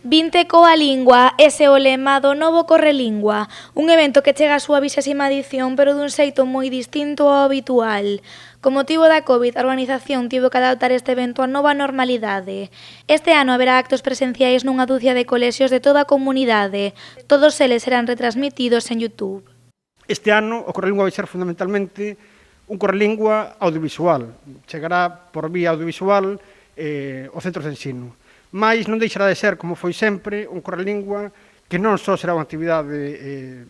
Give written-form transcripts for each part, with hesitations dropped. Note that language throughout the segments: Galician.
Vinte coa lingua, ese é o lema do novo Correlingua, un evento que chega á súa 20ª edición, pero dun xeito moi distinto ao habitual. Con motivo da Covid, a organización tivo que adaptar este evento á nova normalidade. Este ano haberá actos presenciais nunha dúcia de colexios de toda a comunidade. Todos eles serán retransmitidos en YouTube. Este ano o Correlingua vai ser fundamentalmente un Correlingua audiovisual. Chegará por vía audiovisual aos centros de ensino. Mais non deixará de ser, como foi sempre, un Correlingua que non só será unha actividade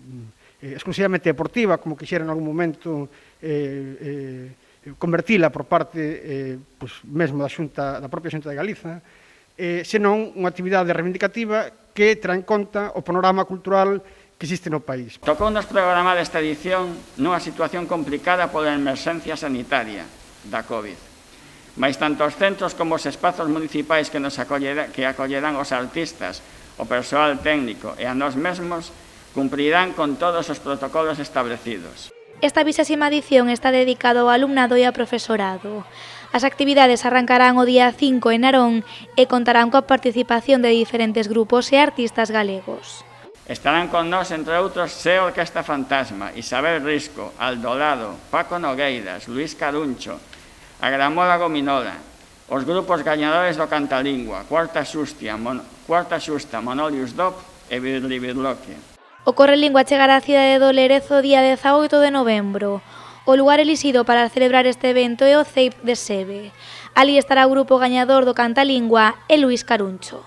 exclusivamente deportiva, como quixera en algún momento convertila por parte mesmo da propia Xunta de Galiza, senón unha actividade reivindicativa que terá en conta o panorama cultural que existe no país. Tocounos programar esta edición nunha situación complicada pola emerxencia sanitaria da COVID. Mais tanto os centros como os espazos municipais que acollerán os artistas, o persoal técnico e a nós mesmos cumprirán con todos os protocolos establecidos. Esta 20ª edición está dedicada ao alumnado e ao profesorado. As actividades arrancarán o día 5 en Narón e contarán coa participación de diferentes grupos e artistas galegos. Estarán con nós, entre outros, Se Orquesta Fantasma, Isabel Risco, Aldo Lado, Paco Nogueiras, Luís Caruncho, a Gramola Gominola, os grupos gañadores do Cantalingua, Cuarta Xusta, Monolius Dop e Birlibirloque. O Correlingua chegará á cidade do Lerezo o día 18 de novembro. O lugar elixido para celebrar este evento é o CEIP de Sebe. Alí estará o grupo gañador do Cantalingua e Luís Caruncho.